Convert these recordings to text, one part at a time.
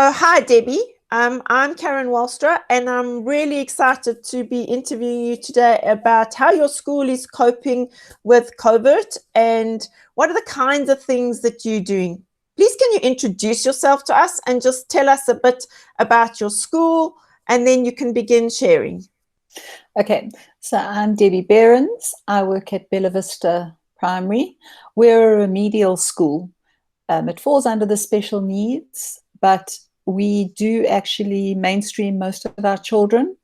Hi, Debbie. I'm Karen Walstra, and I'm really excited to be interviewing you today about how your school is coping with COVID and what are the kinds of things that you're doing. Please, can you introduce yourself to us and just tell us a bit about your school, and then you can begin sharing. Okay, so I'm Debbie Behrens. I work at Bellavista Primary. We're a remedial school. It falls under the special needs, but we do actually mainstream most of our children,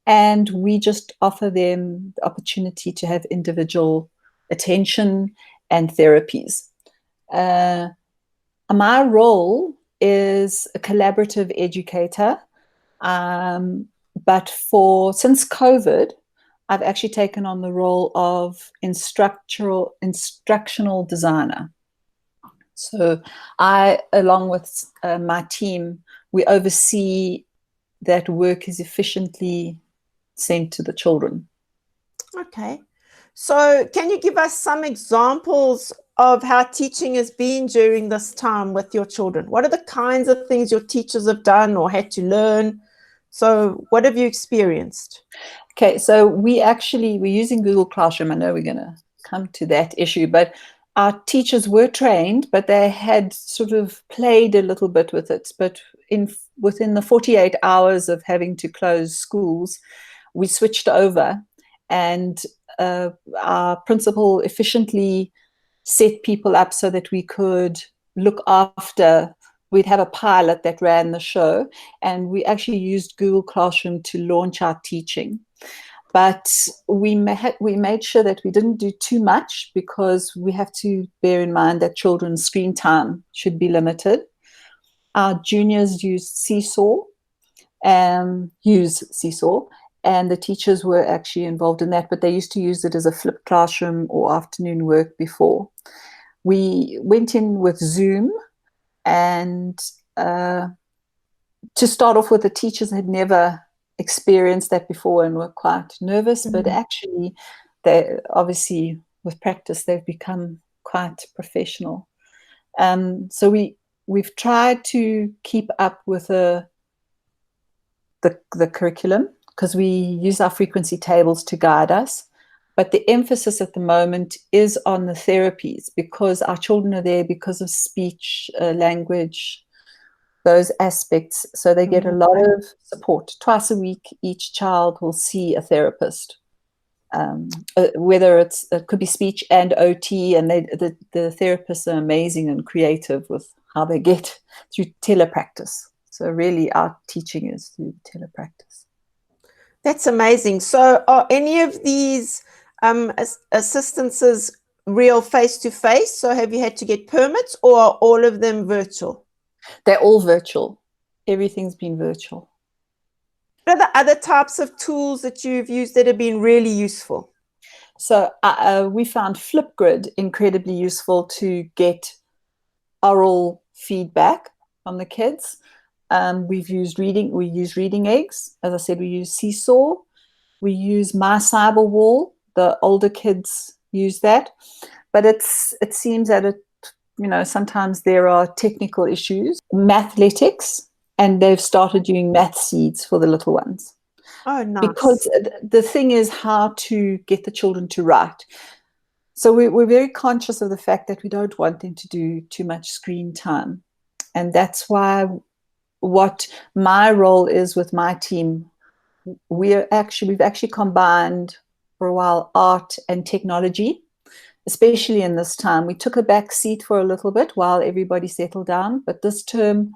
and we just offer them the opportunity to have individual attention and therapies. My role is a collaborative educator, but since COVID, I've actually taken on the role of instructional designer. So I, along with my team, we oversee that work is efficiently sent to the children. Okay. So can you give us some examples of how teaching has been during this time with your children? What are the kinds of things your teachers have done or had to learn? So what have you experienced? Okay, so we're using Google Classroom. I know we're going to come to that issue, but our teachers were trained, but they had sort of played a little bit with it. But within the 48 hours of having to close schools, we switched over, and our principal efficiently set people up so that we could look after. We'd have a pilot that ran the show, and we actually used Google Classroom to launch our teaching. But we made sure that we didn't do too much, because we have to bear in mind that children's screen time should be limited. Our juniors used Seesaw, and the teachers were actually involved in that, but they used to use it as a flipped classroom or afternoon work before. We went in with Zoom, and to start off with, the teachers had never experienced that before and were quite nervous, but actually they obviously, with practice, they've become quite professional. So we've tried to keep up with the curriculum, because we use our frequency tables to guide us, but the emphasis at the moment is on the therapies, because our children are there because of speech, language, those aspects. So they get a lot of support. Twice a week, each child will see a therapist, whether it could be speech and OT, and the therapists are amazing and creative with how they get through telepractice. So really our teaching is through telepractice. That's amazing. So are any of these assistances real face-to-face? So have you had to get permits, or are all of them virtual? They're all virtual. Everything's been virtual. What are the other types of tools that you've used that have been really useful? So we found Flipgrid incredibly useful to get oral feedback from the kids. We use reading eggs. As I said, we use Seesaw. We use My Cyberwall. The older kids use that. But it seems that sometimes there are technical issues. Mathletics, and they've started doing math seeds for the little ones. Oh, nice. Because the thing is how to get the children to write. So we're very conscious of the fact that we don't want them to do too much screen time. And that's why what my role is with my team, we've actually combined for a while art and technology, especially in this time. We took a back seat for a little bit while everybody settled down, but this term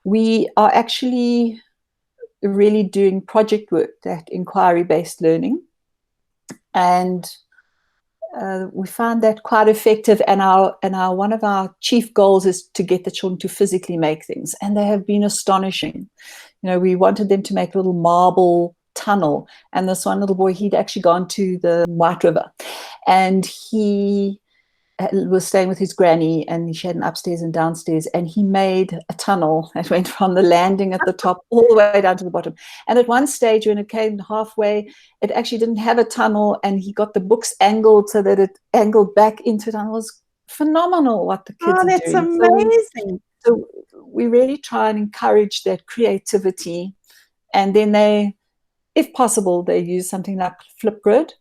we are actually really doing project work, that inquiry-based learning, and we found that quite effective. And one of our chief goals is to get the children to physically make things, and they have been astonishing. We wanted them to make a little marble tunnel, and this one little boy, he'd actually gone to the White River, and he was staying with his granny, and she had an upstairs and downstairs, and he made a tunnel that went from the landing at the top all the way down to the bottom. And at one stage, when it came halfway, it actually didn't have a tunnel, and he got the books angled so that it angled back into it. And it was phenomenal what the kids are doing. That's amazing. So we really try and encourage that creativity. And then they, if possible, they use something like Flipgrid.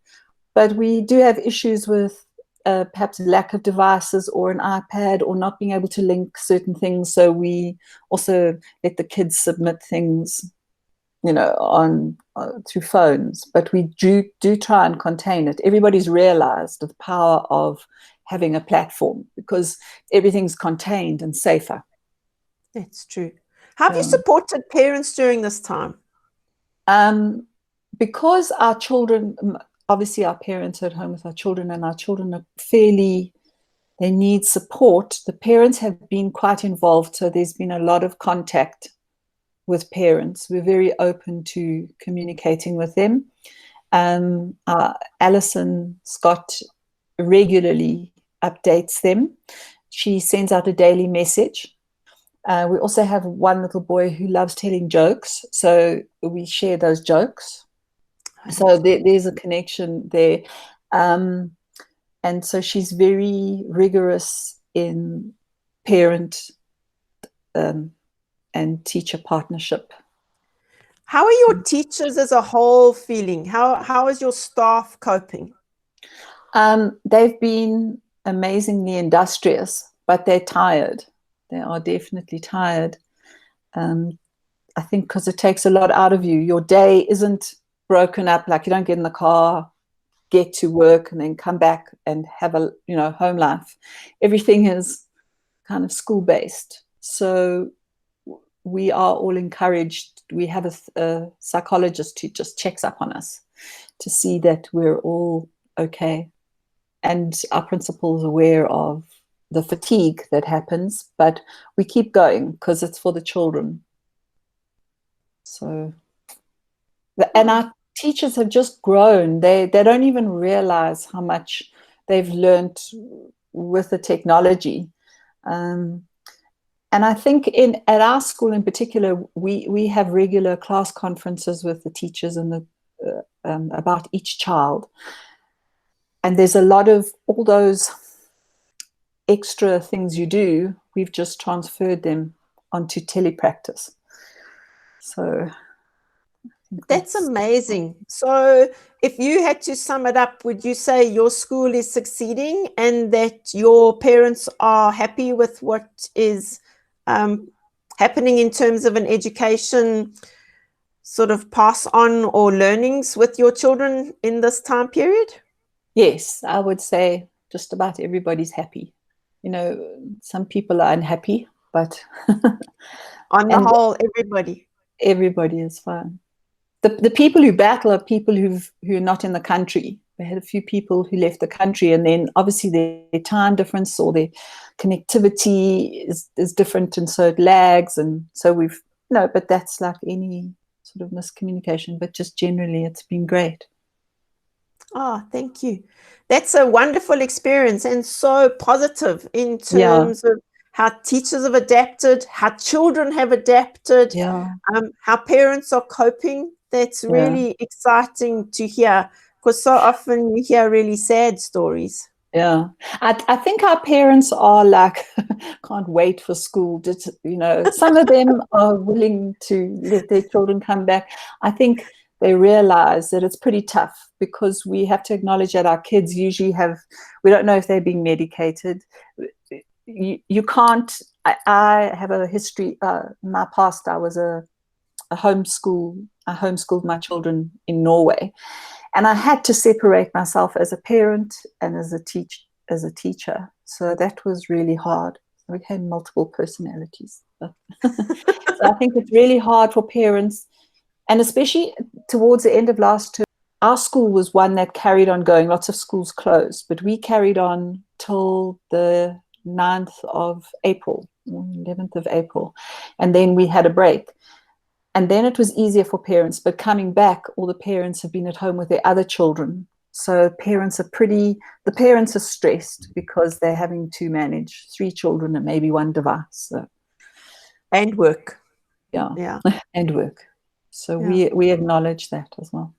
But we do have issues with perhaps lack of devices or an iPad or not being able to link certain things. So we also let the kids submit things, on through phones. But we do try and contain it. Everybody's realized the power of having a platform because everything's contained and safer. That's true. How have you supported parents during this time? Because our children, obviously our parents are at home with our children, and our children are they need support. The parents have been quite involved, so there's been a lot of contact with parents. We're very open to communicating with them. Alison Scott regularly updates them. She sends out a daily message. We also have one little boy who loves telling jokes, so we share those jokes. So there's a connection there. And so she's very rigorous in parent and teacher partnership. How are your teachers as a whole feeling? How is your staff coping? They've been amazingly industrious, but they're tired. They are definitely tired. I think because it takes a lot out of you. Your day isn't broken up, like you don't get in the car, get to work, and then come back and have a home life. Everything is kind of school-based. So we are all encouraged. We have a psychologist who just checks up on us to see that we're all okay. And our principal is aware of the fatigue that happens, but we keep going because it's for the children. So, and our teachers have just grown. They don't even realize how much they've learned with the technology. And I think at our school in particular, we have regular class conferences with the teachers and about each child. And there's a lot of all those extra things you do, we've just transferred them onto telepractice. So that's amazing. So if you had to sum it up, would you say your school is succeeding and that your parents are happy with what is happening in terms of an education sort of pass on or learnings with your children in this time period? Yes, I would say just about everybody's happy. Some people are unhappy, but on the whole, everybody is fine. The people who battle are people who are not in the country. We had a few people who left the country, and then obviously their time difference or their connectivity is different, and so it lags. And so but that's like any sort of miscommunication. But just generally, it's been great. Oh, thank you. That's a wonderful experience and so positive in terms of how teachers have adapted, how children have adapted, how parents are coping. That's really exciting to hear, because so often you hear really sad stories. Yeah, I think our parents are like, can't wait for school. Some of them are willing to let their children come back. I think they realize that it's pretty tough because we have to acknowledge that our kids usually we don't know if they're being medicated. You can't, I have a history, in my past I was I homeschooled my children in Norway, and I had to separate myself as a parent and as a teacher. So that was really hard. We had multiple personalities. So I think it's really hard for parents. And especially towards the end of last term, our school was one that carried on going. Lots of schools closed, but we carried on till the 9th of April, 11th of April. And then we had a break. And then it was easier for parents. But coming back, all the parents have been at home with their other children. So the parents are stressed because they're having to manage 3 children and maybe 1 device. So. And work. Yeah. And work. So we acknowledge that as well.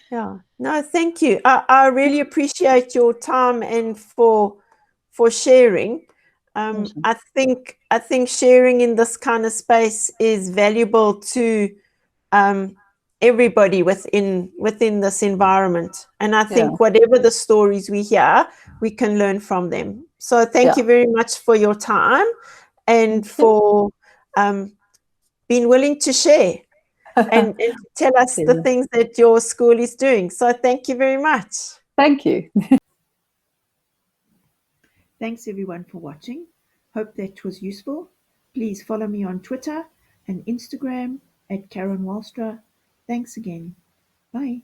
Yeah. No, thank you. I really appreciate your time and for sharing. Awesome. I think sharing in this kind of space is valuable to everybody within this environment. And I think whatever the stories we hear, we can learn from them. So thank you very much for your time and for being willing to share and tell us the things that your school is doing. So thank you very much. Thank you. Thanks everyone for watching. Hope that was useful. Please follow me on Twitter and Instagram at Karen Walstra. Thanks again. Bye.